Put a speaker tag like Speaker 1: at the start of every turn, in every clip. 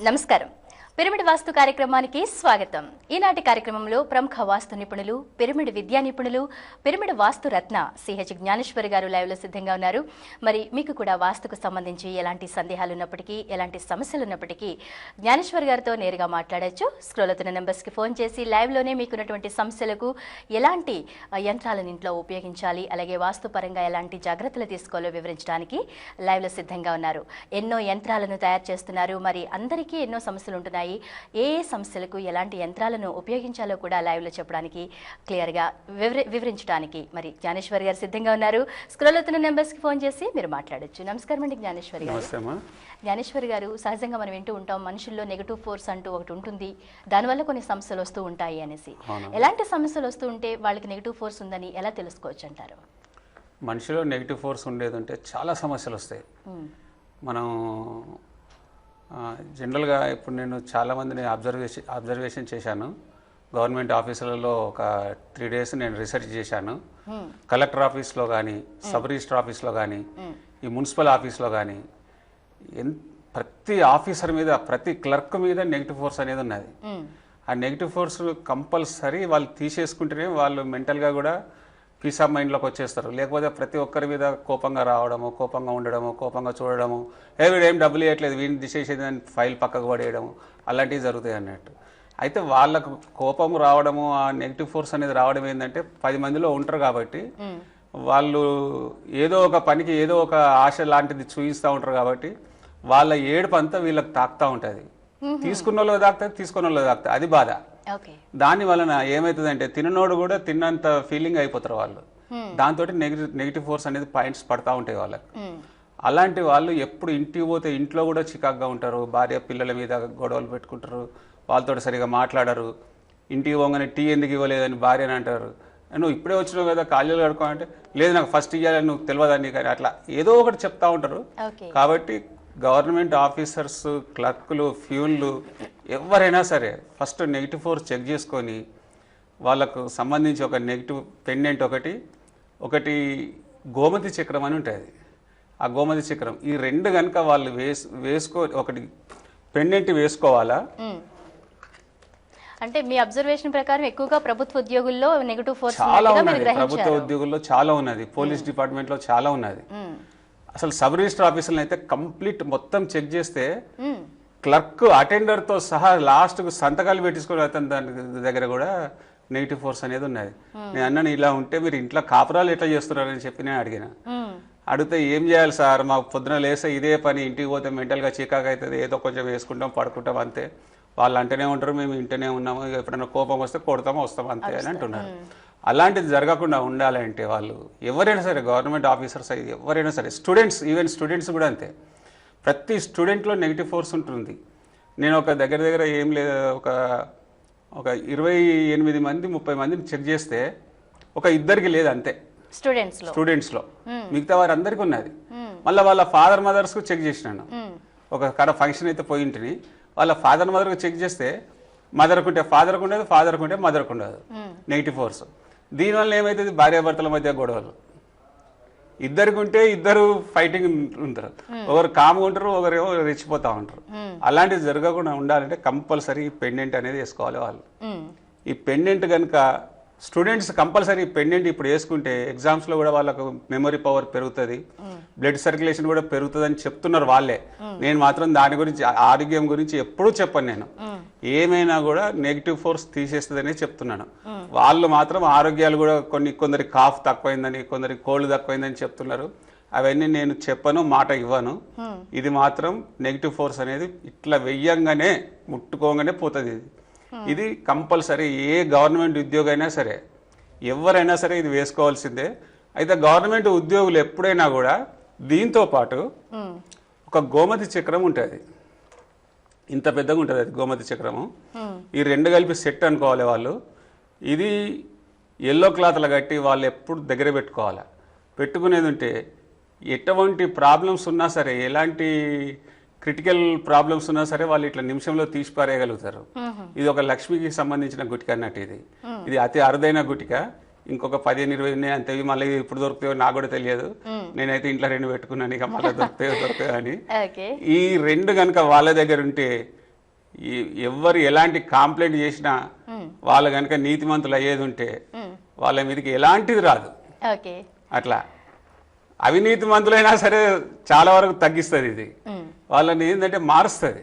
Speaker 1: నమస్కారం. పిరమిడ్ వాస్తు కార్యక్రమానికి స్వాగతం. ఈనాటి కార్యక్రమంలో ప్రముఖ వాస్తు నిపుణులు, పిరమిడ్ విద్యా నిపుణులు, పిరమిడ్ వాస్తు రత్న సిహెచ్ జ్ఞానేశ్వరి గారు లైవ్ లో సిద్ధంగా ఉన్నారు. మరి మీకు కూడా వాస్తుకు సంబంధించి ఎలాంటి సందేహాలు ఉన్నప్పటికీ, ఎలాంటి సమస్యలు ఉన్నప్పటికీ జ్ఞానేశ్వరి గారితో నేరుగా మాట్లాడొచ్చు. స్క్రోల్ అవుతున్న నెంబర్స్ కి ఫోన్ చేసి లైవ్ లోనే మీకున్నటువంటి సమస్యలకు ఎలాంటి యంత్రాలను ఇంట్లో ఉపయోగించాలి, అలాగే వాస్తు పరంగా ఎలాంటి జాగ్రత్తలు తీసుకోవాలో వివరించడానికి లైవ్ లో సిద్ధంగా ఉన్నారు. ఎన్నో యంత్రాలను తయారు చేస్తున్నారు. మరి అందరికీ ఎన్నో సమస్యలు ఉంటున్నాయి. ఏ సమస్యలకు ఎలాంటి యంత్రాలను ఉపయోగించాలో కూడా లైవ్ లో చెప్పడానికి, క్లియర్ గా వివరించడానికి మరి జ్ఞానేశ్వరి గారు సిద్ధంగా ఉన్నారు. స్క్రోల్ అవుతున్న నెంబర్స్ కి ఫోన్ చేసి మీరు మాట్లాడొచ్చు. నమస్కారం అండి జ్ఞానేశ్వరి గారు. జ్ఞానేశ్వరి గారు, సహజంగా మనం వింటూ ఉంటాం మనుషుల్లో నెగటివ్ ఫోర్స్ అంటూ ఒకటి ఉంటుంది, దానివల్ల కొన్ని సమస్యలు వస్తూ ఉంటాయి అనేసి. ఎలాంటి సమస్యలు వస్తూ ఉంటే వాళ్ళకి నెగటివ్ ఫోర్స్ ఉందని ఎలా తెలుసుకోవచ్చు అంటారు?
Speaker 2: మనిషిలో నెగిటివ్ ఫోర్స్ ఉండేది ఉంటే చాలా సమస్యలు వస్తాయి. మనం జనరల్గా ఇప్పుడు నేను చాలామందిని అబ్జర్వేషన్ చేశాను. గవర్నమెంట్ ఆఫీసులలో ఒక 3 days నేను రీసెర్చ్ చేశాను. కలెక్టర్ ఆఫీస్లో కానీ, సబ్ రిజిస్టర్ ఆఫీస్లో కానీ, ఈ మున్సిపల్ ఆఫీస్లో కానీ ప్రతి ఆఫీసర్ మీద, ప్రతి క్లర్క్ మీద నెగిటివ్ ఫోర్స్ అనేది ఉన్నది. ఆ నెగిటివ్ ఫోర్స్ కంపల్సరీ వాళ్ళు తీసేసుకుంటేనే వాళ్ళు మెంటల్గా కూడా పీస్ ఆఫ్ మైండ్లోకి వచ్చేస్తారు. లేకపోతే ప్రతి ఒక్కరి మీద కోపంగా రావడము, కోపంగా ఉండడము, కోపంగా చూడడము, వీడేం డబ్బులు ఇవ్వట్లేదు, వీడిని తీసేసేది అని ఫైల్ పక్కకు పడేయడము, అలాంటివి జరుగుతాయి అన్నట్టు. అయితే వాళ్ళకు కోపం రావడము, ఆ నెగిటివ్ ఫోర్స్ అనేది రావడం ఏంటంటే 10 మందిలో ఉంటారు కాబట్టి వాళ్ళు ఏదో ఒక పనికి ఏదో ఒక ఆశ లాంటిది చూపిస్తూ ఉంటారు కాబట్టి వాళ్ళ ఏడుపు అంతా వీళ్ళకి తాకుతూ ఉంటుంది. తీసుకున్న వాళ్ళు తాకుతుంది, తీసుకున్న వాళ్ళు తాకుతుంది, అది బాధ. దాని వలన ఏమవుతుందంటే తిననోడు కూడా తిన్నంత ఫీలింగ్ అయిపోతారు వాళ్ళు. దాంతో నెగిటివ్ ఫోర్స్ అనేది పాయింట్స్ పడతా ఉంటాయి వాళ్ళకి. అలాంటి వాళ్ళు ఎప్పుడు ఇంటికి పోతే ఇంట్లో కూడా చికాగ్గా ఉంటారు, భార్య పిల్లల మీద గొడవలు పెట్టుకుంటారు, వాళ్ళతో సరిగా మాట్లాడరు. ఇంటికి పోగానే టీ ఎందుకు ఇవ్వలేదని భార్యని అంటారు. నువ్వు ఇప్పుడే వచ్చినావు కదా కాలేజీలో కడుకోవాలంటే, లేదు నాకు ఫస్ట్ ఇవ్వాలని నువ్వు తెలియదని, కానీ అట్లా ఏదో ఒకటి చెప్తా ఉంటారు. కాబట్టి గవర్నమెంట్ ఆఫీసర్స్, క్లర్కులు, ఫ్యూన్లు ఎవరైనా సరే ఫస్ట్ నెగిటివ్ ఫోర్స్ చెక్ చేసుకొని వాళ్ళకు సంబంధించి ఒక నెగిటివ్ పెండెంట్ ఒకటి గోమతి చక్రం అని ఉంటుంది. ఆ గోమతి చక్రం ఈ 2 కనుక వాళ్ళు ఒకటి పెండెంట్ వేసుకోవాలా.
Speaker 1: అంటే మీ అబ్జర్వేషన్ ప్రకారం ఎక్కువగా ప్రభుత్వ ఉద్యోగుల్లో నెగటివ్ ఫోర్స్
Speaker 2: చాలా ఉన్నది. ప్రభుత్వ ఉద్యోగుల్లో చాలా ఉన్నది, పోలీస్ డిపార్ట్మెంట్ లో చాలా ఉన్నది. అసలు సబ్ రిజిస్టర్ ఆఫీసులను అయితే కంప్లీట్ మొత్తం చెక్ చేస్తే క్లర్క్, అటెండర్ తో సహా లాస్ట్ కు సంతకాలు పెట్టించుకుని అతను దాని దగ్గర కూడా నెగిటివ్ ఫోర్స్ అనేది ఉన్నది. నేను అన్నాను, ఇలా ఉంటే మీరు ఇంట్లో కాపురాలు ఎట్లా చేస్తున్నారని చెప్పి నేను అడిగిన. అడిగితే ఏం చేయాలి సార్, మాకు పొద్దున లేస్తే ఇదే పని, ఇంటికి పోతే మెంటల్గా చికాకు అవుతుంది, ఏదో కొంచెం వేసుకుంటాం పడుకుంటాం అంతే, వాళ్ళు అంటేనే ఉంటారు, మేము ఇంటనే ఉన్నాము, ఎప్పుడైనా కోపం వస్తే కొడతామో వస్తాం అంతే అని అంటున్నారు. అలాంటిది జరగకుండా ఉండాలంటే వాళ్ళు ఎవరైనా సరే, గవర్నమెంట్ ఆఫీసర్స్ ఎవరైనా సరే, స్టూడెంట్స్, ఈవెన్ స్టూడెంట్స్ కూడా అంతే. ప్రతి స్టూడెంట్లో నెగిటివ్ ఫోర్స్ ఉంటుంది. నేను ఒక దగ్గర ఏం లేదు, ఒక 28 మంది 30 మందిని చెక్ చేస్తే ఒక 2 లేదు అంతే స్టూడెంట్స్లో. మిగతా వారు అందరికీ ఉన్నది. మళ్ళీ వాళ్ళ ఫాదర్ మదర్స్కు చెక్ చేసినాను. ఒక కాడ ఫంక్షన్ అయితే పోయింటిని, వాళ్ళ ఫాదర్ మదర్కు చెక్ చేస్తే మదర్కు ఉంటే ఫాదర్కు ఉండదు, ఫాదర్కు ఉంటే మదర్కు ఉండదు నెగిటివ్ ఫోర్స్. దీనివల్ల ఏమవుతుంది, భార్యాభర్తల మధ్య గొడవలు, ఇద్దరికి ఉంటే ఇద్దరు ఫైటింగ్ ఉంటారు, ఒకరు కామ్గా ఉంటారు, ఒకరేమో రెచ్చిపోతా ఉంటారు. అలాంటివి జరగకుండా ఉండాలంటే కంపల్సరీ ఈ పెండెంట్ అనేది వేసుకోవాలి వాళ్ళు. ఈ పెండెంట్ కనుక స్టూడెంట్స్ కంపల్సరీ పెండెంట్ ఇప్పుడు వేసుకుంటే ఎగ్జామ్స్లో కూడా వాళ్ళకు మెమరీ పవర్ పెరుగుతుంది, బ్లడ్ సర్క్యులేషన్ కూడా పెరుగుతుంది అని చెప్తున్నారు వాళ్ళే. నేను మాత్రం దాని గురించి, ఆరోగ్యం గురించి ఎప్పుడూ చెప్పను. నేను ఏమైనా కూడా నెగిటివ్ ఫోర్స్ తీసేస్తుందనే చెప్తున్నాను. వాళ్ళు మాత్రం ఆరోగ్యాలు కూడా కొందరి కాఫ్ తక్కువైందని, కొందరి కోల్డ్ తక్కువైందని చెప్తున్నారు. అవన్నీ నేను చెప్పను, మాట ఇవ్వను. ఇది మాత్రం నెగిటివ్ ఫోర్స్ అనేది ఇట్లా వెయ్యంగానే ముట్టుకోగానే పోతుంది. ఇది కంపల్సరీ ఏ గవర్నమెంట్ ఉద్యోగి అయినా సరే, ఎవరైనా సరే ఇది వేసుకోవాల్సిందే. అయితే గవర్నమెంట్ ఉద్యోగులు ఎప్పుడైనా కూడా దీంతో పాటు ఒక గోమతి చక్రం ఉంటుంది, ఇంత పెద్దగా ఉంటుంది అది గోమతి చక్రము. ఈ 2 కలిపి సెట్ అనుకోవాలి వాళ్ళు. ఇది ఎల్లో క్లాత్లు కట్టి వాళ్ళు ఎప్పుడు దగ్గర పెట్టుకోవాలి. పెట్టుకునేది ఉంటే ఎటువంటి ప్రాబ్లమ్స్ ఉన్నా సరే, ఎలాంటి క్రిటికల్ ప్రాబ్లమ్స్ ఉన్నా సరే వాళ్ళు ఇట్లా నిమిషంలో తీసి పారేయగలుగుతారు. ఇది ఒక లక్ష్మికి సంబంధించిన గుటిక అన్నట్టు. ఇది అతి అరుదైన గుటిక. ఇంకొక 15-20 ఉన్నాయి అంతే. మళ్ళీ ఇప్పుడు దొరుకుతాయో నాకు కూడా తెలియదు. నేనైతే ఇంట్లో 2 పెట్టుకున్నాను, ఇక మళ్ళీ దొరుకుతాయో అని. ఈ 2 కనుక వాళ్ళ దగ్గర ఉంటే ఎవరు ఎలాంటి కంప్లైంట్ చేసినా వాళ్ళు కనుక నీతిమంతులు అయ్యేది ఉంటే వాళ్ళ మీదకి ఎలాంటిది రాదు.
Speaker 1: ఓకే,
Speaker 2: అట్లా అవినీతి మంతులైనా సరే చాలా వరకు తగ్గిస్తుంది ఇది. వాళ్ళని ఏంటంటే మారుస్తుంది.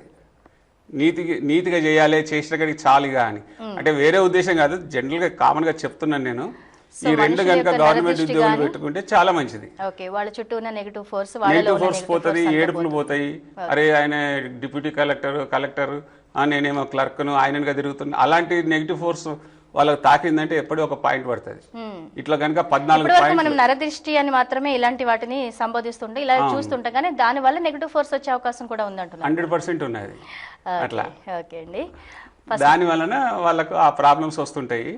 Speaker 2: నీతిగా చేయాలి, చేసిన కాడికి చాలుగా అని. అంటే వేరే ఉద్దేశం కాదు, జనరల్గా కామన్గా చెప్తున్నాను నేను. ఈ రెండు కనుక గవర్నమెంట్ ఉద్యోగులు పెట్టుకుంటే చాలా మంచిది.
Speaker 1: నెగిటివ్ ఫోర్స్
Speaker 2: పోతుంది, ఏడుపులు పోతాయి. అరే ఆయన డిప్యూటీ కలెక్టర్ నేనేమో క్లర్క్ను ఆయనగా తిరుగుతున్నా, అలాంటి నెగిటివ్ ఫోర్స్ వాళ్ళకి తాకిందంటే ఎప్పుడూ ఒక పాయింట్ పడుతుంది. ఇట్లా కనుక 14
Speaker 1: మనం నరదృష్టి అని మాత్రమే ఇలాంటి వాటిని సంబోధిస్తుంటే ఇలా చూస్తుంటాం, కానీ దాని వల్ల నెగిటివ్ ఫోర్స్ వచ్చే అవకాశం కూడా ఉందంటున్నారు.
Speaker 2: 100% ఉన్నది. అట్లా
Speaker 1: ఓకే అండి,
Speaker 2: దాని వలన వాళ్ళకు ఆ ప్రాబ్లమ్స్ వస్తుంటాయి.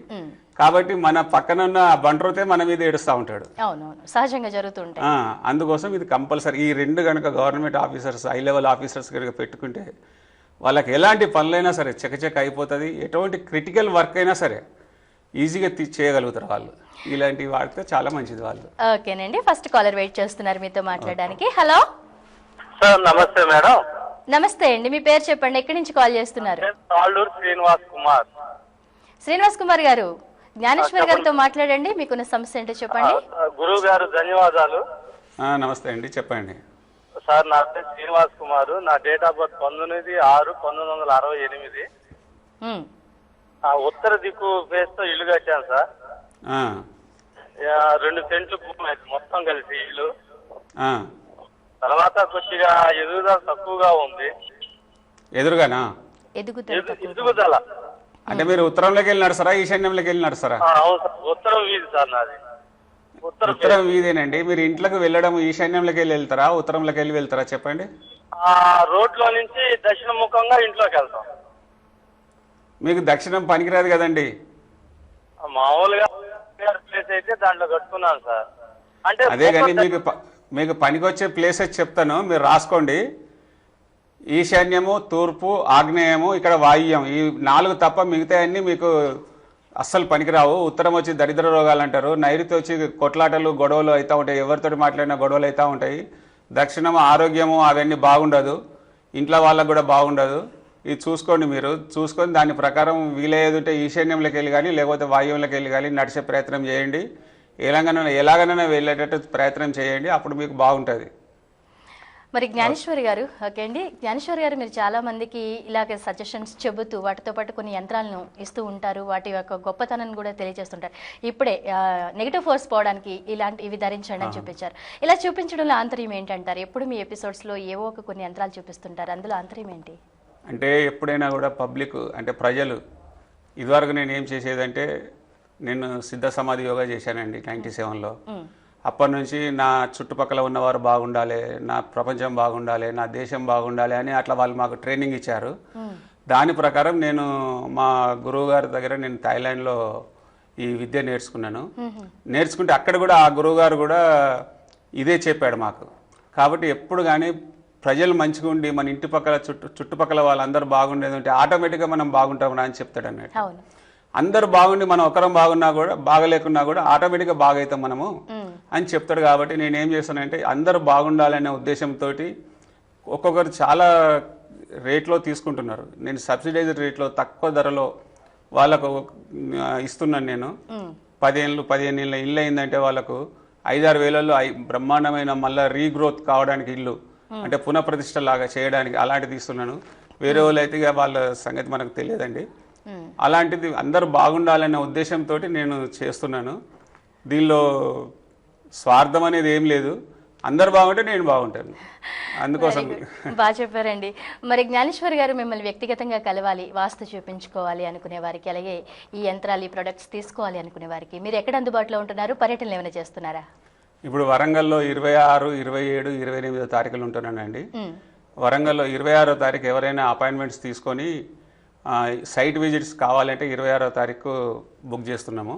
Speaker 2: కాబట్టి మన పక్కన ఉన్న బంట్రోతే మన మీద ఏడుస్తూ ఉంటాడు.
Speaker 1: అవునవును, సహజంగా జరుగుతుంటాయి.
Speaker 2: అందుకోసం ఇది కంపల్సరీ. ఈ రెండు కనుక government officers, high level officers కనుక పెట్టుకుంటే వాళ్ళకి ఎలాంటి పనులైనా సరే చెక్ అయిపోతుంది. ఎటువంటి క్రిటికల్ వర్క్ అయినా సరే ఈజీగా చేయగలుగుతారు వాళ్ళు. ఇలాంటివి వాడితే చాలా మంచిది వాళ్ళు.
Speaker 1: ఓకేనండి, ఫస్ట్ కాలర్ వెయిట్ చేస్తున్నారు మీతో మాట్లాడడానికి. హలో
Speaker 3: సార్, నమస్తే మేడం.
Speaker 1: నమస్తే అండి, మీ పేరు చెప్పండి, ఎక్కడి నుంచి కాల్ చేస్తున్నారు? శ్రీనివాస్ కుమార్ గారు, జ్ఞానేశ్వర్ గారితో మాట్లాడండి, మీకున్న సమస్య ఏంటో చెప్పండి.
Speaker 3: గురువు గారు ధన్యవాదాలు.
Speaker 2: నమస్తే అండి, చెప్పండి
Speaker 3: సార్. నా పేరు శ్రీనివాస్ కుమార్, నా డేట్ ఆఫ్ బర్త్ 19/6/1968. ఉత్తర దిక్కు ఫేస్ తో ఇల్లు కట్టాను సార్. 2 సెంట్లు భూమి మొత్తం కలిసి ఇల్లు. తర్వాత కొద్దిగా ఎదుగుదల తక్కువగా ఉంది.
Speaker 2: ఎదురుగానా?
Speaker 3: ఎదుగుదల
Speaker 2: అంటే మీరు ఉత్తరంలోకి వెళ్ళి నడుస్తారా, ఈశాన్యంలోకి వెళ్ళి నడుస్తారా?
Speaker 3: అవును సార్, ఉత్తరం వీధి సార్ నాది.
Speaker 2: ఉత్తరం వీధేనండి. మీరు ఇంట్లోకి వెళ్ళడం ఈశాన్యంలోకి వెళ్ళి వెళ్తారా, ఉత్తరంలోకి వెళ్ళి వెళ్తారా చెప్పండి?
Speaker 3: రోడ్లో నుంచి దక్షిణ ముఖంగా ఇంట్లోకి వెళ్తాం.
Speaker 2: మీకు దక్షిణం పనికిరాదు కదండి.
Speaker 3: మామూలుగా ప్లేస్ అయితే దాంట్లో కట్టుకున్నాను సార్. అంటే
Speaker 2: అదే కానీ మీకు పనికొచ్చే ప్లేసెస్ చెప్తాను, మీరు రాసుకోండి. ఈశాన్యము, తూర్పు, ఆగ్నేయము, ఇక్కడ వాయువ్యం, ఈ 4 తప్ప మిగతా అన్ని మీకు అస్సలు పనికిరావు. ఉత్తరం వచ్చి దరిద్ర రోగాలు అంటారు, నైరుతి వచ్చి కొట్లాటలు గొడవలు అవుతూ ఉంటాయి, ఎవరితోటి మాట్లాడినా గొడవలు అవుతూ ఉంటాయి. దక్షిణము ఆరోగ్యము అవన్నీ బాగుండదు, ఇంట్లో వాళ్ళకు కూడా బాగుండదు. ఇది చూసుకోండి, మీరు చూసుకొని దాని ప్రకారం వీలయ్యేది ఉంటే ఈశాన్యంలోకి వెళ్ళి కానీ లేకపోతే వాయువ్యంలోకి వెళ్ళి కానీ నడిచే ప్రయత్నం చేయండి. ఎలాగైనా వెళ్ళేటట్టు ప్రయత్నం చేయండి, అప్పుడు మీకు బాగుంటుంది.
Speaker 1: మరి జ్ఞానేశ్వరి గారు, ఓకే అండి, జ్ఞానేశ్వరి గారు, మీరు చాలా మందికి ఇలాగ సజెషన్స్ చెబుతూ వాటితో పాటు కొన్ని యంత్రాలను ఇస్తూ ఉంటారు, వాటి యొక్క గొప్పతనాన్ని కూడా తెలియజేస్తుంటారు. ఇప్పుడే నెగిటివ్ ఫోర్స్ పోవడానికి ఇవి ధరించండి అని చూపించారు. ఇలా చూపించడంలో ఆంతర్యం ఏంటంటారు? ఎప్పుడు మీ ఎపిసోడ్స్లో ఏవో కొన్ని యంత్రాలు చూపిస్తుంటారు, అందులో ఆంతర్యం ఏంటి?
Speaker 2: అంటే ఎప్పుడైనా కూడా పబ్లిక్ అంటే ప్రజలు, ఇదివరకు నేను ఏం చేసేదంటే, నేను సిద్ధ సమాధి యోగా చేశానండి 97లో. అప్పటి నుంచి నా చుట్టుపక్కల ఉన్నవారు బాగుండాలి, నా ప్రపంచం బాగుండాలి, నా దేశం బాగుండాలి అని అట్లా వాళ్ళు మాకు ట్రైనింగ్ ఇచ్చారు. దాని ప్రకారం నేను మా గురువు గారి దగ్గర నేను థాయిలాండ్లో ఈ విద్య నేర్చుకుంటే అక్కడ కూడా ఆ గురువు గారు కూడా ఇదే చెప్పాడు మాకు. కాబట్టి ఎప్పుడు కానీ ప్రజలు మంచిగా ఉండి మన ఇంటి పక్కల చుట్టుపక్కల వాళ్ళందరూ బాగుండేది ఉంటే ఆటోమేటిక్గా మనం బాగుంటామని అని చెప్తాడు అన్నట్టు. అందరు బాగుండి మనం ఒకరం బాగున్నా కూడా బాగలేకున్నా కూడా ఆటోమేటిక్గా బాగవుతాం మనము అని చెప్తాడు. కాబట్టి నేనేం చేస్తానంటే అందరూ బాగుండాలనే ఉద్దేశంతో ఒక్కొక్కరు చాలా రేట్లో తీసుకుంటున్నారు. నేను సబ్సిడైజ్డ్ రేట్లో తక్కువ ధరలో వాళ్ళకు ఇస్తున్నాను. నేను 15 ఏళ్ళ ఇల్లు అయిందంటే వాళ్ళకు 5-6 వేలలో బ్రహ్మాండమైన మళ్ళీ రీగ్రోత్ కావడానికి ఇల్లు అంటే పునఃప్రతిష్ఠ లాగా చేయడానికి అలాంటిది ఇస్తున్నాను. వేరే వాళ్ళు అయితే వాళ్ళ సంగతి మనకు తెలియదండి. అలాంటిది అందరూ బాగుండాలనే ఉద్దేశంతో నేను చేస్తున్నాను. దీనిలో స్వార్థం అనేది ఏం లేదు, అందరు బాగుంటే నేను బాగుంటాను, అందుకోసం.
Speaker 1: బాగా చెప్పారండి. మరి జ్ఞానేశ్వర్ గారు, మిమ్మల్ని వ్యక్తిగతంగా కలవాలి, వాస్తు చూపించుకోవాలి అనుకునే వారికి, అలాగే ఈ యంత్రాలు ఈ ప్రొడక్ట్స్ తీసుకోవాలి అనుకునే వారికి మీరు ఎక్కడ అందుబాటులో ఉంటున్నారు? పర్యటనలు ఏమైనా చేస్తున్నారా?
Speaker 2: ఇప్పుడు వరంగల్లో 26, 27, 28 తారీఖులు ఉంటున్నానండి. వరంగల్లో 26వ తారీఖు ఎవరైనా అపాయింట్మెంట్స్ తీసుకొని సైట్ విజిట్స్ కావాలంటే 26వ తారీఖు బుక్ చేస్తున్నాము.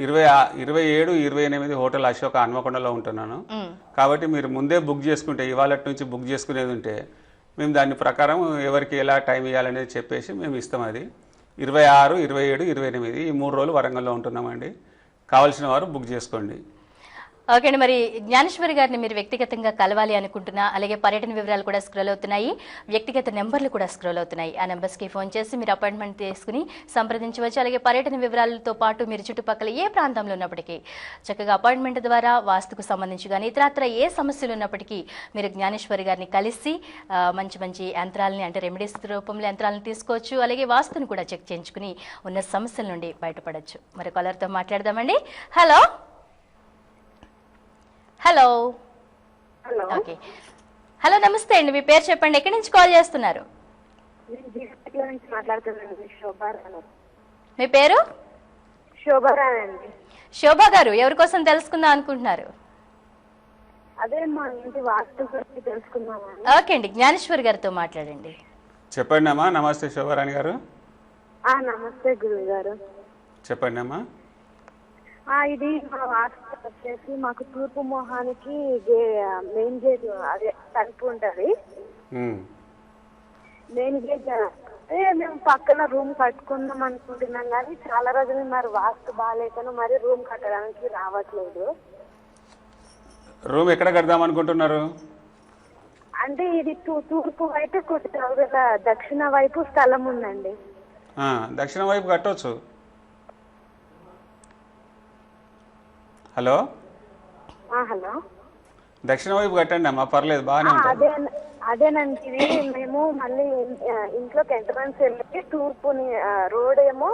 Speaker 2: 27, 28 హోటల్ అశోక హన్మకొండలో ఉంటున్నాను. కాబట్టి మీరు ముందే బుక్ చేసుకుంటే, ఇవాళ నుంచి బుక్ చేసుకునేది ఉంటే మేము దాని ప్రకారం ఎవరికి ఎలా టైం ఇవ్వాలనేది చెప్పేసి మేము ఇస్తాం. అది 26, 27, 28 ఈ 3 రోజులు వరంగల్లో ఉంటున్నామండి. కావాల్సిన వారు బుక్ చేసుకోండి.
Speaker 1: ఓకే అండి, మరి జ్ఞానేశ్వరి గారిని మీరు వ్యక్తిగతంగా కలవాలి అనుకుంటున్నా, అలాగే పర్యటన వివరాలు కూడా స్క్రోల్ అవుతున్నాయి, వ్యక్తిగత నెంబర్లు కూడా స్క్రోల్ అవుతున్నాయి. ఆ నెంబర్స్కి ఫోన్ చేసి మీరు అపాయింట్మెంట్ తీసుకుని సంప్రదించవచ్చు. అలాగే పర్యటన వివరాలతో పాటు మీరు చుట్టుపక్కల ఏ ప్రాంతంలో ఉన్నప్పటికీ చక్కగా అపాయింట్మెంట్ ద్వారా వాస్తుకు సంబంధించి కానీ ఇతరత్ర ఏ సమస్యలు ఉన్నప్పటికీ మీరు జ్ఞానేశ్వరి గారిని కలిసి మంచి మంచి యంత్రాలని, అంటే రెమెడీస్ రూపంలో యంత్రాలను తీసుకోవచ్చు. అలాగే వాస్తుని కూడా చెక్ చేయించుకుని ఉన్న సమస్యల నుండి బయటపడవచ్చు. మరి కాలర్తో మాట్లాడదామండి. Hello hello
Speaker 4: hello
Speaker 1: okay, hello నమస్తే అండి, మీ పేరు చెప్పండి, ఎక్కడి నుంచి కాల్ చేస్తున్నారు?
Speaker 4: నేను జీవితంలో నుంచి మాట్లాడుతున్నాను. శోభారాణి.
Speaker 1: మీ పేరు?
Speaker 4: శోభారాణి అండి.
Speaker 1: శోభా గారు, ఎవరి కోసం తెలుసుకుందాం అనుకుంటున్నారు?
Speaker 4: అదే మా ఇంటి వాస్తు గురించి తెలుసుకుందామని.
Speaker 1: ఓకే అండి, జ్ఞానేశ్వరి గారితో మాట్లాడండి.
Speaker 2: చెప్పండి అమ్మా. నమస్తే శోభారాణి గారు.
Speaker 4: నమస్తే గురువు గారు.
Speaker 2: చెప్పండి అమ్మా.
Speaker 4: ఇది మా వాస్తు వచ్చేసి మాకు తూర్పు మొహానికి మెయిన్ గేట్, అదే తలుపు ఉంటది. మెయిన్ గేట్ మేము పక్కన రూమ్ కట్టుకుందాం అనుకుంటున్నాం, కానీ చాలా రోజులు మరి వాస్తు బాగాలేకను మరి రూమ్ కట్టడానికి రావట్లేదు.
Speaker 2: రూమ్ ఎక్కడ కడదాం అనుకుంటున్నారు?
Speaker 4: అంటే ఇది తూర్పు వైపు దక్షిణ వైపు స్థలం ఉందండి.
Speaker 2: దక్షిణ వైపు కట్టవచ్చు. హలో
Speaker 4: హలో,
Speaker 2: దక్షిణ వైపు కట్టండి అమ్మా, పర్లేదు, బాగానే ఉంటుంది.
Speaker 4: అదేనండి. ఇది మేము మళ్ళీ ఇంట్లోకి ఎంట్రన్స్ వెళ్ళి తూర్పుని రోడ్ ఏమో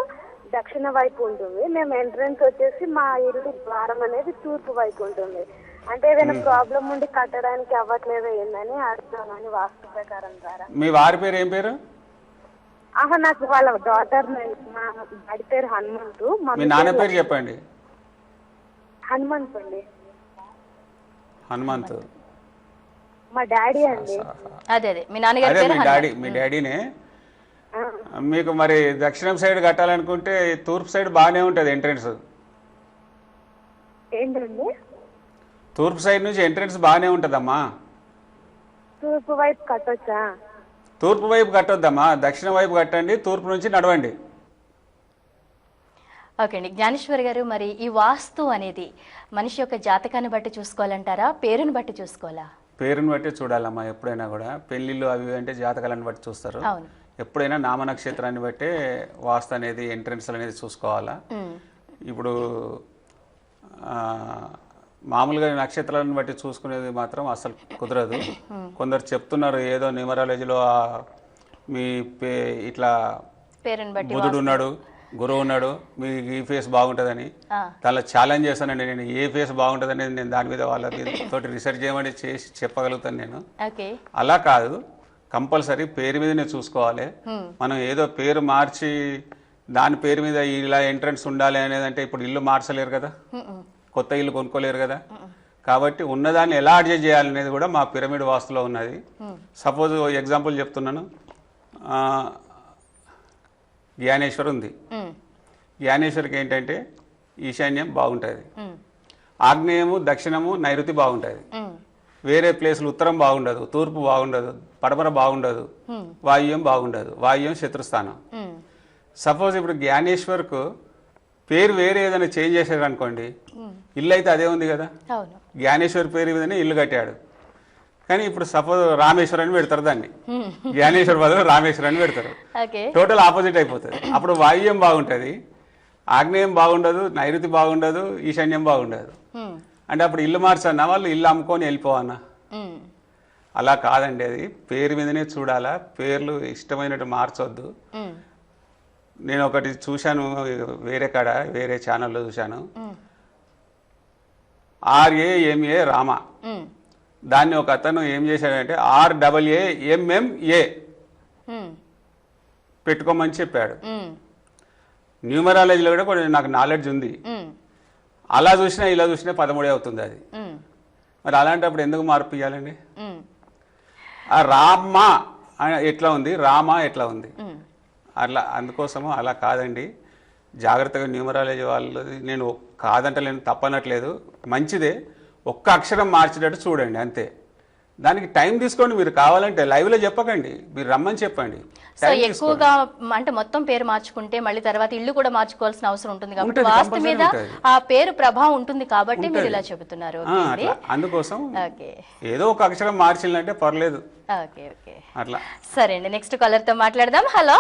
Speaker 4: దక్షిణ వైపు ఉంటుంది, మేము ఎంట్రన్స్ వచ్చేసి మా ఇల్లు ద్వారం అనేది తూర్పు వైపు ఉంటుంది. అంటే ఏదైనా ప్రాబ్లం ఉండి కట్టడానికి అవ్వట్లేదు ఏందని అడుగుతామని వాస్తు ప్రకారం ద్వారా.
Speaker 2: మీ వారి పేరు ఏం పేరు?
Speaker 4: నాకు వాళ్ళ డాటర్, మా డాడీ పేరు హనుమంతు.
Speaker 2: మీ నాన్న పేరు చెప్పండి.
Speaker 4: హనుమంత్ అండి.
Speaker 2: హనుమంత్
Speaker 4: మా డాడీ అండి.
Speaker 1: అదే మీ నాన్నగారి
Speaker 2: అదే
Speaker 1: పేరు
Speaker 2: మీ డాడీనే. మీకు మరి దక్షిణం సైడ్ కట్టాలనుకుంటే తూర్పు సైడ్ బాగానే ఉంటుంది ఎంట్రెన్స్.
Speaker 4: ఏంటండి?
Speaker 2: తూర్పు సైడ్ నుంచి ఎంట్రెన్స్ బాగానే ఉంటుందమ్మా.
Speaker 4: తూర్పు వైపు కట్టొచ్చా?
Speaker 2: తూర్పు వైపు కట్టొద్దమ్మా, దక్షిణ వైపు కట్టండి, తూర్పు నుంచి నడవండి.
Speaker 1: ఓకే అండి, జ్ఞానేశ్వరి గారు, మరి ఈ వాస్తు అనేది మనిషి యొక్క జాతకాన్ని బట్టి చూసుకోవాలంటారా, పేరుని బట్టి చూసుకోవాలా?
Speaker 2: పేరుని బట్టి చూడాలమ్మా. ఎప్పుడైనా కూడా పెళ్లిళ్ళు అవి అంటే జాతకాలను బట్టి చూస్తారు.
Speaker 1: అవును.
Speaker 2: ఎప్పుడైనా నామ నక్షత్రాన్ని బట్టే వాస్తు అనేది, ఎంట్రెన్స్ అనేది చూసుకోవాలా. ఇప్పుడు మామూలుగా నక్షత్రాలను బట్టి చూసుకునేది మాత్రం అసలు కుదరదు. కొందరు చెప్తున్నారు ఏదో న్యూమరాలజీలో మీ ఇట్లా
Speaker 1: పేరుని బట్టి
Speaker 2: బుధుడు ఉన్నాడు, గురువు ఉన్నాడు, మీకు ఈ ఫేస్ బాగుంటుందని. దానిలో ఛాలెంజ్ చేస్తానండి నేను, ఏ ఫేస్ బాగుంటుందని నేను దాని మీద వాళ్ళకి తోటి రీసెర్చ్ చేయమని చేసి చెప్పగలుగుతాను నేను. అలా కాదు, కంపల్సరీ పేరు మీదనే చూసుకోవాలి. మనం ఏదో పేరు మార్చి దాని పేరు మీద ఇలా ఎంట్రన్స్ ఉండాలి అనేది, అంటే ఇప్పుడు ఇల్లు మార్చలేరు కదా, కొత్త ఇల్లు కొనుక్కోలేరు కదా. కాబట్టి ఉన్నదాన్ని ఎలా అడ్జస్ట్ చేయాలనేది కూడా మా పిరమిడ్ వాస్తులో ఉన్నది. సపోజ్ ఎగ్జాంపుల్ చెప్తున్నాను, జ్ఞానేశ్వర్ ఉంది. జ్ఞానేశ్వరికి ఏంటంటే ఈశాన్యం బాగుంటుంది, ఆగ్నేయము, దక్షిణము, నైరుతి బాగుంటుంది. వేరే ప్లేసులు ఉత్తరం బాగుండదు, తూర్పు బాగుండదు, పడమర బాగుండదు, వాయువ్యం బాగుండదు, వాయువ్యం శత్రుస్థానం. సపోజ్ ఇప్పుడు జ్ఞానేశ్వర్కు పేరు వేరే ఏదైనా చేంజ్ చేశారు అనుకోండి, ఇల్లు అయితే అదే ఉంది కదా, జ్ఞానేశ్వర్ పేరు మీదనే ఇల్లు కట్టాడు. కానీ ఇప్పుడు సపోజ్ రామేశ్వర్ అని పెడతారు, దాన్ని జ్ఞానేశ్వర్ బదులు రామేశ్వర్ అని పెడతారు, టోటల్ ఆపోజిట్ అయిపోతుంది. అప్పుడు వాయువ్యం బాగుంటుంది, ఆగ్నేయం బాగుండదు, నైరుతి బాగుండదు, ఈశాన్యం బాగుండదు. అంటే అప్పుడు ఇల్లు మార్చన్నా వాళ్ళు ఇల్లు అమ్ముకొని వెళ్ళిపోవన్నా? అలా కాదండి, అది పేరు మీదనే చూడాలా, పేర్లు ఇష్టమైనట్టు మార్చొద్దు. నేను ఒకటి చూశాను వేరే కాడ, వేరే ఛానల్లో చూశాను, RAMA రామ, దాన్ని ఒక అతను ఏం చేశాడంటే RAAMMA పెట్టుకోమని చెప్పాడు. న్యూమరాలజీలో కూడా కొంచెం నాకు నాలెడ్జ్ ఉంది. అలా చూసినా ఇలా చూసినా 13 అవుతుంది అది. మరి అలాంటప్పుడు ఎందుకు మార్పు ఇవ్వాలండి? ఆ రామ ఎట్లా ఉంది, రామ ఎట్లా ఉంది, అట్లా. అందుకోసము అలా కాదండి, జాగ్రత్తగా న్యూమరాలజీ వాళ్ళది నేను కాదంటలేను, తప్పనట్లేదు, మంచిదే. ఒక్క అక్షరం మార్చేటట్టు చూడండి అంతే. దానికి టైం తీసుకోండి. మీరు కావాలంటే లైవ్ లో చెప్పకండి, మీరు రమ్మని చెప్పండి.
Speaker 1: సో ఎక్కువగా అంటే మొత్తం పేరు మార్చుకుంటే మళ్ళీ తర్వాత ఇల్లు కూడా మార్చుకోవాల్సిన అవసరం ఉంటుంది కాబట్టి వాస్తు మీద ఆ పేరు ప్రభావం ఉంటుంది కాబట్టి మీరు ఇలా చెబుతున్నారు.
Speaker 2: అందుకోసం ఏదో ఒక అక్షరం మార్చిందంటే పర్లేదు. అట్లా
Speaker 1: సరే అండి, నెక్స్ట్ కాలర్ తో మాట్లాడదాం. హలో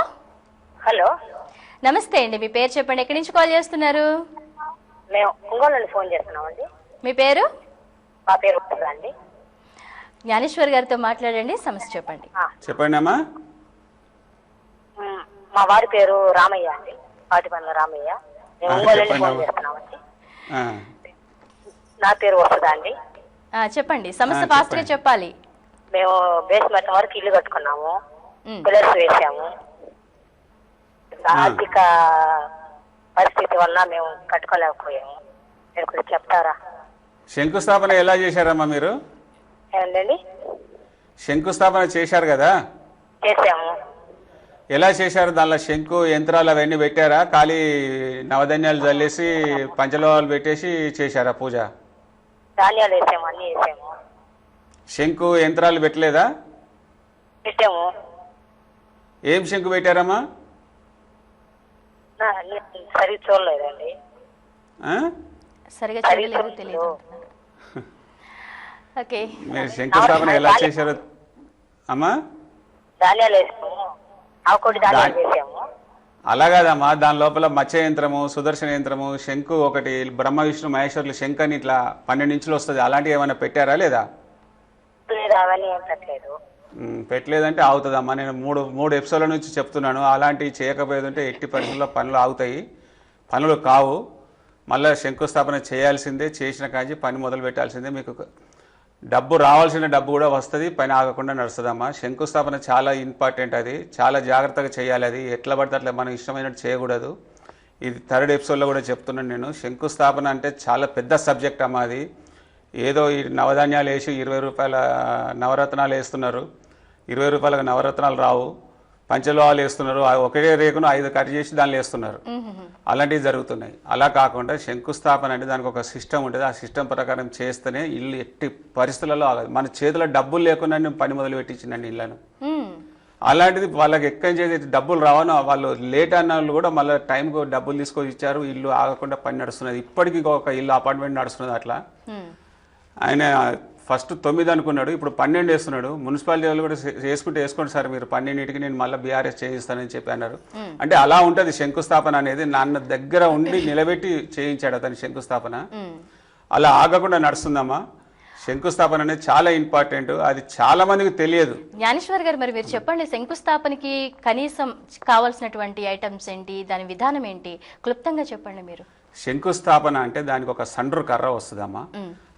Speaker 5: హలో,
Speaker 1: నమస్తే అండి, మీ పేరు చెప్పండి, ఎక్కడి నుంచి కాల్ చేస్తున్నారు?
Speaker 5: మేము ఒంగోలు నుండి ఫోన్ చేస్తున్నామండి.
Speaker 1: మీ పేరు?
Speaker 5: మా పేరు అండి.
Speaker 1: జ్ఞానేశ్వర్ గారితో మాట్లాడండి, సమస్య చెప్పండి.
Speaker 2: చెప్పండి అమ్మా.
Speaker 5: మా వారి పేరు రామయ్య అండి, పాటిపల్లి రామయ్య. మేము ఒంగోలు నుండి ఫోన్ చేస్తున్నామండి. నా పేరు వస్తుందా అండి?
Speaker 1: చెప్పండి, సమస్య ఫాస్ట్ గా చెప్పాలి.
Speaker 5: మేము బేస్మెంట్ వరకు ఇల్లు కట్టుకున్నాము, పిల్లర్స్ వేసాము. ఆర్థిక పరిస్థితి వల్ల మేము కట్టుకోలేకపోయాము. మీరు కొంచెం చెప్తారా?
Speaker 2: శంకుస్థాపన ఎలా చేశారమ్మా మీరు?
Speaker 5: ఏంటండి?
Speaker 2: శంకుస్థాపన చేశారు కదా,
Speaker 5: చేసాము.
Speaker 2: ఎలా చేశారు? దానిలో శంకు యంత్రాలు అవన్నీ పెట్టారా? ఖాళీ నవధాన్యాలు చల్లేసి పంచలోహాలు పెట్టేసి చేశారా పూజ?
Speaker 5: ధాన్యాలు వేసాము, అన్ని వేసాము.
Speaker 2: శంకు యంత్రాలు పెట్టలేదా?
Speaker 5: పెట్టాము.
Speaker 2: ఏం శంకు పెట్టారమ్మా?
Speaker 5: సరిగ్గా చూడలేదండి.
Speaker 1: సరిగా చూడలేదు, తెలియదు. ఓకే,
Speaker 2: మీరు శంకుస్థాపన ఎలా చేశారు అమ్మా?
Speaker 5: ధాన్యాలు వేసాము, ఆకుకోటి ధాన్యాలు వేసాము.
Speaker 2: అలా కాదమ్మా, దాని లోపల మత్స్య యంత్రము, సుదర్శన యంత్రము, శంకు ఒకటి, బ్రహ్మ విష్ణు మహేశ్వరులు శంకు అని ఇట్లా 12 ఇంచులు వస్తుంది, అలాంటివి ఏమైనా పెట్టారా లేదా?
Speaker 5: అవన్నీ ఏం పెట్టలేదు.
Speaker 2: పెట్టలేదంటే ఆగుతుందమ్మా. నేను మూడు ఎపిసోడ్ల నుంచి చెప్తున్నాను, అలాంటివి చేయకపోయేదంటే ఎట్టి పరిస్థితుల్లో పనులు ఆగుతాయి, పనులు కావు. మళ్ళీ శంకుస్థాపన చేయాల్సిందే, చేసిన కాంచి పని మొదలు పెట్టాల్సిందే. మీకు డబ్బు రావాల్సిన డబ్బు కూడా వస్తుంది, పని ఆగకుండా నడుస్తుందమ్మా. శంకుస్థాపన చాలా ఇంపార్టెంట్, అది చాలా జాగ్రత్తగా చేయాలి. అది ఎట్లా పడితే అట్లా మనం ఇష్టమైనట్టు చేయకూడదు. ఇది 3rd ఎపిసోడ్లో కూడా చెప్తున్నాను నేను. శంకుస్థాపన అంటే చాలా పెద్ద సబ్జెక్ట్ అమ్మా. అది ఏదో ఈ నవధాన్యాలు వేసి 20 రూపాయల నవరత్నాలు వేస్తున్నారు, 20 రూపాయలకు నవరత్నాలు రావు. పంచలోహాలు వేస్తున్నారు, ఒకే రేకును 5 కట్ చేసి దానిలో వేస్తున్నారు. అలాంటివి జరుగుతున్నాయి. అలా కాకుండా శంకుస్థాపన అంటే దానికి ఒక సిస్టమ్ ఉంటుంది, ఆ సిస్టమ్ ప్రకారం చేస్తేనే ఇల్లు ఎట్టి పరిస్థితులలో ఆగదు. మన చేతిలో డబ్బులు లేకుండా నేను పని మొదలు పెట్టించిందండి ఇళ్ళను. అలాంటిది వాళ్ళకి ఎక్కడి నుంచి డబ్బులు రావనో వాళ్ళు లేట్ అన్న వాళ్ళు కూడా మళ్ళీ టైంకు డబ్బులు తీసుకొని ఇచ్చారు, ఇల్లు ఆగకుండా పని నడుస్తున్నది. ఇప్పటికీ ఇంకొక ఇల్లు అపార్ట్మెంట్ నడుస్తున్నది. అట్లా ఆయన ఫస్ట్ 9 అనుకున్నాడు, ఇప్పుడు 12 వేస్తున్నాడు. మున్సిపాలిటీ వాళ్ళు కూడా వేసుకోండి సార్ మీరు 12కి, నేను మళ్ళీ బీఆర్ఎస్ చేయిస్తానని చెప్పి అన్నారు. అంటే అలా ఉంటుంది శంకుస్థాపన అనేది. నాన్న దగ్గర ఉండి నిలబెట్టి చేయించాడు అతని శంకుస్థాపన. అలా ఆగకుండా నడుస్తుందమ్మా. శంకుస్థాపన అనేది చాలా ఇంపార్టెంట్, అది చాలా మందికి తెలియదు.
Speaker 1: జ్ఞానేశ్వర్ గారు, మరి మీరు చెప్పండి, శంకుస్థాపనకి కనీసం కావాల్సినటువంటి ఐటమ్స్ ఏంటి, దాని విధానం ఏంటి, క్లుప్తంగా చెప్పండి మీరు.
Speaker 2: శంకుస్థాపన అంటే దానికి ఒక సండ్రు కర్ర వస్తుందమ్మా.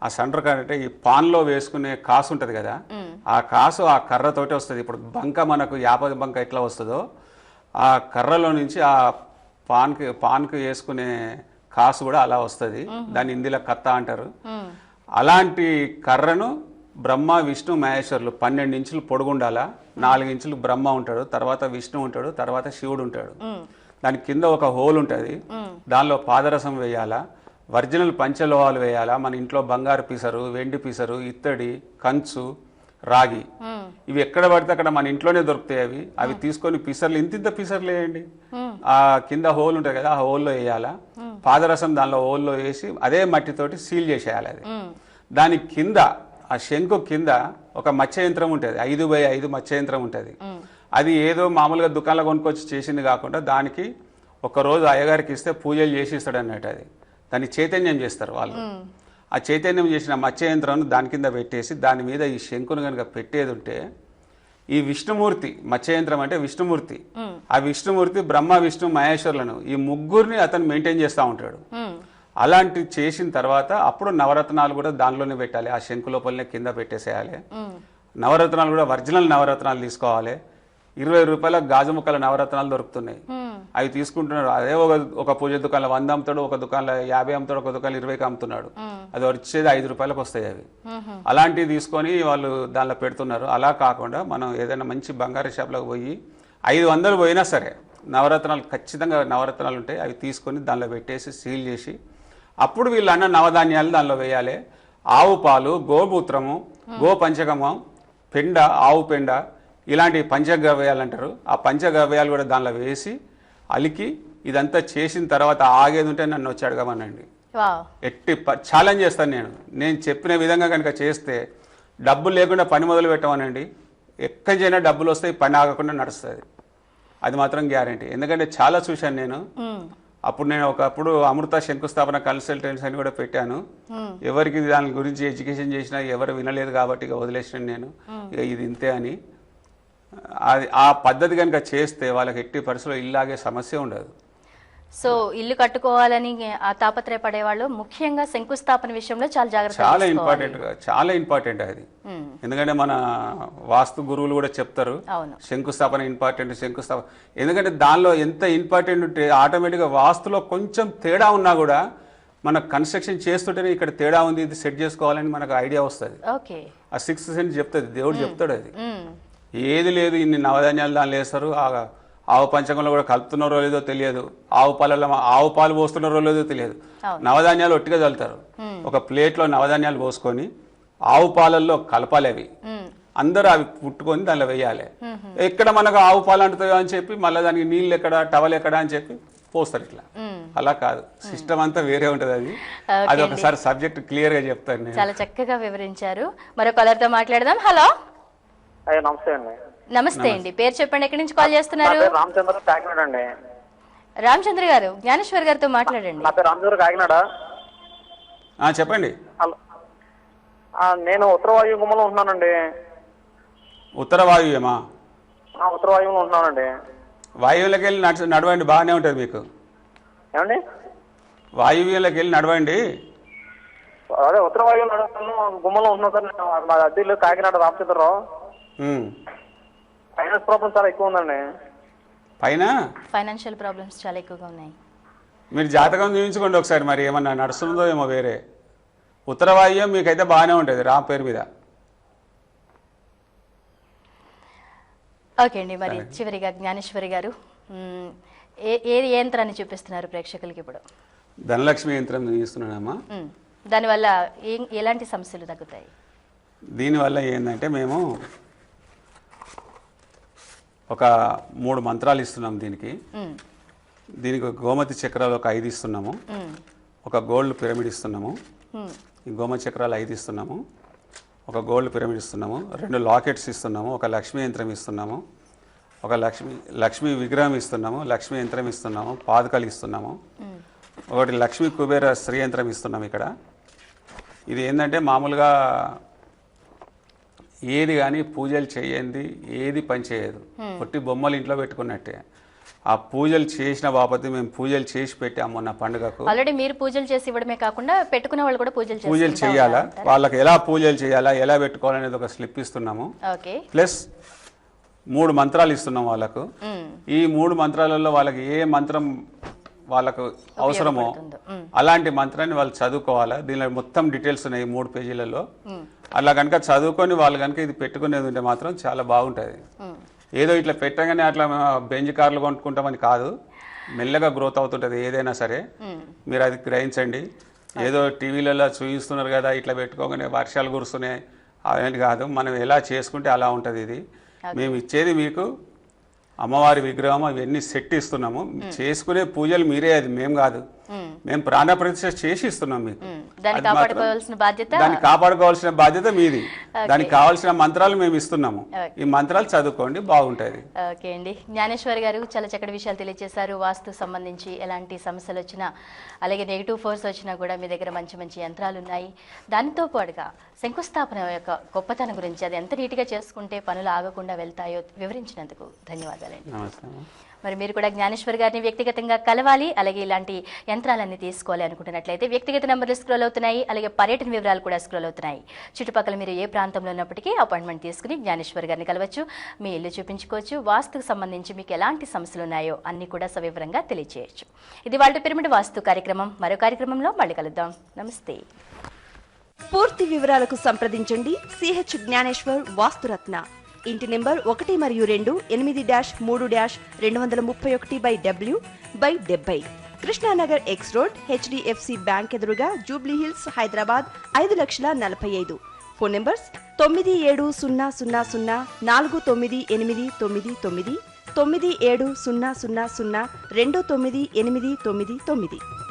Speaker 2: ఆ సండ్రు కర్ర అంటే ఈ పాన్లో వేసుకునే కాసు ఉంటది కదా, ఆ కాసు ఆ కర్రతోటి వస్తుంది. ఇప్పుడు బంక మనకు యాప బంక ఎట్లా వస్తుందో ఆ కర్రలో నుంచి ఆ పాన్కి వేసుకునే కాసు కూడా అలా వస్తుంది. దాన్ని హిందీలో కత్త అంటారు. అలాంటి కర్రను బ్రహ్మ విష్ణు మహేశ్వరులు 12 ఇంచులు పొడుగుండాలా, 4 ఇంచులు బ్రహ్మ ఉంటాడు, తర్వాత విష్ణు ఉంటాడు, తర్వాత శివుడు ఉంటాడు. దాని కింద ఒక హోల్ ఉంటుంది, దానిలో పాదరసం వేయాలా, ఒరిజినల్ పంచలోహాలు వేయాలా. మన ఇంట్లో బంగారు పీసరు, వెండి పీసరు, ఇత్తడి, కంచు, రాగి, ఇవి ఎక్కడ పడితే అక్కడ మన ఇంట్లోనే దొరుకుతాయి. అవి తీసుకొని పీసర్లు ఇంత పీసర్లు వేయండి. ఆ కింద హోల్ ఉంటుంది కదా, ఆ హోల్లో వేయాలా. పాదరసం దానిలో హోల్లో వేసి అదే మట్టితోటి సీల్ చేసేయాలి. అది దాని కింద ఆ శంకు కింద ఒక మత్స్య యంత్రం ఉంటుంది, 5x5 మత్స్య యంత్రం ఉంటుంది. అది ఏదో మామూలుగా దుకాణంలో కొనుక్కొచ్చి చేసింది కాకుండా దానికి ఒకరోజు అయ్యగారికి ఇస్తే పూజలు చేసి ఇస్తాడు అన్నట్టు. అది దాన్ని చైతన్యం చేస్తారు వాళ్ళు. ఆ చైతన్యం చేసిన మత్స్య యంత్రాన్ని దాని కింద పెట్టేసి దాని మీద ఈ శంకును కనుక పెట్టేది ఉంటే ఈ విష్ణుమూర్తి, మత్స్య యంత్రం అంటే విష్ణుమూర్తి, ఆ విష్ణుమూర్తి బ్రహ్మ విష్ణు మహేశ్వరులను ఈ ముగ్గురిని అతను మెయింటైన్ చేస్తూ ఉంటాడు. అలాంటివి చేసిన తర్వాత అప్పుడు నవరత్నాలు కూడా దానిలోనే పెట్టాలి, ఆ శంకు లోపలనే కింద పెట్టేసేయాలి. నవరత్నాలు కూడా ఒరిజినల్ నవరత్నాలు తీసుకోవాలి. 20 రూపాయల గాజు ముక్కల నవరత్నాలు దొరుకుతున్నాయి, అవి తీసుకుంటున్నాడు. అదే ఒక పూజ దుకాణంలో 100 అమ్ముతాడు, ఒక దుకాణంలో 50 అమ్ముతాడు, ఒక దుకాణంలో 20కి అమ్ముతున్నాడు. అది వచ్చేది 5 రూపాయలకు వస్తాయి అవి. అలాంటివి తీసుకొని వాళ్ళు దానిలో పెడుతున్నారు. అలా కాకుండా మనం ఏదైనా మంచి బంగారు షాప్లోకి పోయి 500 పోయినా సరే నవరత్నాలు, ఖచ్చితంగా నవరత్నాలు ఉంటాయి, అవి తీసుకొని దానిలో పెట్టేసి సీల్ చేసి అప్పుడు వీళ్ళు అన్న నవధాన్యాలు దానిలో వేయాలి. ఆవు పాలు, గోమూత్రము, గో పంచకము, పెండ, ఆవు పెండ, ఇలాంటి పంచగవ్యాలు అంటారు. ఆ పంచగవ్యాలు కూడా దానిలో వేసి అలికి ఇదంతా చేసిన తర్వాత ఆగేది ఉంటే నన్ను వచ్చి అడగమనండి. ఎట్టి ఛాలెంజ్ చేస్తాను నేను చెప్పిన విధంగా కనుక చేస్తే డబ్బులు లేకుండా పని మొదలు పెట్టమనండి. ఎక్కడి చేయనా డబ్బులు వస్తాయి, పని ఆగకుండా నడుస్తుంది. అది మాత్రం గ్యారంటీ. ఎందుకంటే చాలా చూశాను నేను. అప్పుడు నేను ఒకప్పుడు అమృత శంకుస్థాపన కన్సల్టెన్సీ అని కూడా పెట్టాను. ఎవరికి దాని గురించి ఎడ్యుకేషన్ చేసినా ఎవరు వినలేదు కాబట్టి ఇక వదిలేసాను నేను. ఇక ఇది ఇంతే అని. అది ఆ పద్ధతి కనుక చేస్తే వాళ్ళకి ఎట్టి పరిస్థితుల్లో ఇల్లాగే సమస్య ఉండదు.
Speaker 1: సో ఇల్లు కట్టుకోవాలని ఆ తాపత్రయపడేవాళ్ళు ముఖ్యంగా శంకుస్థాపన విషయంలో చాలా జాగ్రత్త,
Speaker 2: చాలా ఇంపార్టెంట్ అది. ఎందుకంటే మన వాస్తు గురువులు కూడా చెప్తారు శంకుస్థాపన ఇంపార్టెంట్, శంకుస్థాపన. ఎందుకంటే దానిలో ఎంత ఇంపార్టెంట్ ఉంటే ఆటోమేటిక్గా వాస్తులో కొంచెం తేడా ఉన్నా కూడా మన కన్స్ట్రక్షన్ చేస్తుంటేనే ఇక్కడ తేడా ఉంది, ఇది సెట్ చేసుకోవాలని మనకు ఐడియా వస్తుంది. ఆ 6th సెన్స్ చెప్తుంది, దేవుడు చెప్తాడు. అది ఏది లేదు, ఇన్ని నవధాన్యాలు దానిలో వేస్తారు. ఆవు పంచకంలో కూడా కలుపుతున్నారో లేదో తెలియదు, ఆవు పాలు పోస్తున్నారో లేదో తెలియదు. నవధాన్యాలు ఒట్టిగా చల్లుతారు. ఒక ప్లేట్లో నవధాన్యాలు పోసుకొని ఆవు పాలల్లో కలపాలి. అవి అందరూ అవి పుట్టుకొని దానిలో వేయాలి. ఎక్కడ మనకు ఆవు పాలు అంటుతాయో అని చెప్పి మళ్ళీ దానికి నీళ్ళు ఎక్కడ, టవల్ ఎక్కడ అని చెప్పి పోస్తారు. ఇట్లా అలా కాదు, సిస్టమ్ అంతా వేరే ఉంటది. అది ఒకసారి సబ్జెక్ట్ క్లియర్ గా చెప్తాను.
Speaker 1: చాలా చక్కగా వివరించారు. మరో కలర్తో మాట్లాడదాం. హలో,
Speaker 3: నమస్తే అండి.
Speaker 1: నమస్తే అండి, పేరు చెప్పండి, ఎక్కడి నుంచి కాల్ చేస్తున్నారు?
Speaker 3: రామచంద్ర, కాకినాడ అండి.
Speaker 1: రామచంద్ర గారు, జ్ఞానేశ్వర్ గారితో మాట్లాడండి.
Speaker 3: నా పేరు రామచంద్ర, కాకినాడ.
Speaker 2: చెప్పండి.
Speaker 3: నేను ఉత్తర వాయు గుమ్మలో ఉంటున్నానండి.
Speaker 2: ఉత్తర వాయువ్యమా?
Speaker 3: ఉత్తర వాయువులో ఉంటున్నానండి.
Speaker 2: వాయువ్యంలోకి వెళ్ళి నడవండి, బాగానే ఉంటుంది మీకు.
Speaker 3: ఏమండి?
Speaker 2: వాయువ్యంలోకి వెళ్ళి నడవండి.
Speaker 3: అదే ఉత్తర వాయువు నడుస్తాను, గుమ్మలో ఉంటున్నాను సార్. మా అద్దెలు కాకినాడ, రామచంద్రరావు. ఫైనాన్స్ ప్రాబ్లమ్స్ చాలా ఎక్కువ ఉందండి.
Speaker 1: ఫైనాన్షియల్ ప్రాబ్లమ్స్ చాలా ఎక్కువగా ఉన్నాయి.
Speaker 2: మీరు జాతకం చూపించుకోండి ఒకసారి, మరి ఏమన్నా నడుస్తుందో ఏమో వేరే. ఉత్తర వాయువ్యం మీకైతే బాగానే ఉంటుంది రా పేరు మీద.
Speaker 1: ఓకే అండి, మరి చివరిగా జ్ఞానేశ్వరి గారు ఏ యంత్రాన్ని చూపిస్తున్నారు ప్రేక్షకులకి ఇప్పుడు?
Speaker 2: ధనలక్ష్మి యంత్రం చూపిస్తున్నానమ్మా.
Speaker 1: దానివల్ల ఎలాంటి సమస్యలు తగ్గుతాయి?
Speaker 2: దీనివల్ల ఏంటంటే మేము ఒక 3 మంత్రాలు ఇస్తున్నాం దీనికి గోమతి చక్రాలు ఒక 5 ఇస్తున్నాము, ఒక గోల్డ్ పిరమిడ్ ఇస్తున్నాము. ఈ గోమతి చక్రాలు 5 ఇస్తున్నాము, ఒక గోల్డ్ పిరమిడ్ ఇస్తున్నాము, 2 లాకెట్స్ ఇస్తున్నాము, ఒక లక్ష్మీ యంత్రం ఇస్తున్నాము, ఒక లక్ష్మీ విగ్రహం ఇస్తున్నాము, లక్ష్మీ యంత్రం ఇస్తున్నాము, పాదుకలు ఇస్తున్నాము, ఒకటి లక్ష్మీ కుబేర స్త్రీ యంత్రం ఇస్తున్నాము. ఇక్కడ ఇది ఏంటంటే మామూలుగా ఏది కానీ పూజలు చేయండి, ఏది పని చేయదు, పొట్టి బొమ్మలు ఇంట్లో పెట్టుకున్నట్టే. ఆ పూజలు చేసిన బాపతి మేము పూజలు చేసి పెట్టాము మొన్న పండుగకు.
Speaker 1: ఆల్రెడీ మీరు పూజలు చేసి ఇవ్వడమే కాకుండా పెట్టుకునే వాళ్ళు కూడా పూజలు
Speaker 2: చేయాలా, వాళ్ళకి ఎలా పూజలు చేయాలా, ఎలా పెట్టుకోవాలనేది ఒక స్లిప్ ఇస్తున్నాము. ప్లస్ 3 మంత్రాలు ఇస్తున్నాం వాళ్ళకు. ఈ 3 మంత్రాలలో వాళ్ళకి ఏ మంత్రం వాళ్ళకు అవసరమో అలాంటి మంత్రాన్ని వాళ్ళు చదువుకోవాలా. దీనిలో మొత్తం డీటెయిల్స్ ఉన్నాయి 3 పేజీలలో. అలా కనుక చదువుకొని వాళ్ళు కనుక ఇది పెట్టుకునేది ఉంటే మాత్రం చాలా బాగుంటుంది. ఏదో ఇట్లా పెట్టగానే అట్లా బెంజ్ కార్లు కొనుక్కుంటామని కాదు, మెల్లగా గ్రోత్ అవుతుంటుంది ఏదైనా సరే. మీరు అది గ్రహించండి. ఏదో టీవీలలో చూపిస్తున్నారు కదా ఇట్లా పెట్టుకోగానే వర్షాలు కురుస్తున్నాయి అవన్నీ కాదు. మనం ఎలా చేసుకుంటే అలా ఉంటుంది. ఇది మేము ఇచ్చేది మీకు అమ్మవారి విగ్రహం అవన్నీ సెట్ ఇస్తున్నాము. చేసుకునే పూజలు మీరే, అది మేము కాదు. మేము ప్రాణ ప్రతిష్ఠ చేసి ఇస్తున్నాం మీకు. దాన్ని కాపాడుకోవాల్సిన బాధ్యత మీది. దానికి కావాల్సిన మంత్రాలు మేము ఇస్తున్నాము. ఈ మంత్రాలు చదువుకోండి, బాగుంటుంది.
Speaker 1: ఓకే అండి, జ్ఞానేశ్వర్ గారు చాలా చక్కటి విషయాలు తెలియజేశారు. వాస్తు సంబంధించి ఎలాంటి సమస్యలు వచ్చినా, అలాగే నెగిటివ్ ఫోర్స్ వచ్చినా కూడా మీ దగ్గర మంచి మంచి యంత్రాలు ఉన్నాయి. దానితో పాటుగా శంకుస్థాపన యొక్క గొప్పతనం గురించి, అది ఎంత నీట్గా చేసుకుంటే పనులు ఆగకుండా వెళ్తాయో వివరించినందుకు ధన్యవాదాలండి. మరి మీరు కూడా జ్ఞానేశ్వర్ గారిని వ్యక్తిగతంగా కలవాలి, అలాగే ఇలాంటి యంత్రాలన్నీ తీసుకోవాలి అనుకుంటున్నట్లయితే వ్యక్తిగత నెంబర్లు స్క్రోల్ అవుతున్నాయి, అలాగే పర్యటన వివరాలు కూడా స్క్రోల్ అవుతున్నాయి. చుట్టుపక్కల మీరు ఏ ప్రాంతంలో ఉన్నప్పటికీ అపాయింట్మెంట్ తీసుకుని జ్ఞానేశ్వర్ గారిని కలవచ్చు, మీ ఇల్లు చూపించుకోవచ్చు. వాస్తుకు సంబంధించి మీకు ఎలాంటి సమస్యలు ఉన్నాయో అన్ని కూడా సవివరంగా తెలియజేయచ్చు. ఇది వాళ్ళ పిరమిడ్ వాస్తు కార్యక్రమం. మరో కార్యక్రమంలో మళ్ళీ కలుద్దాం. నమస్తే.
Speaker 6: పూర్తి వివరాలకు సంప్రదించండి సిహెచ్ జ్ఞానేశ్వర్ వాస్తురత్న. ఇంటి నెంబర్ 1 మరియు 2, 8-3-231/W/70, Krishnanagar X road, HDFC bank ఎదురుగా, జూబ్లీ హిల్స్, హైదరాబాద్ 5,45,000. Phone numbers 9700049899 9700029899.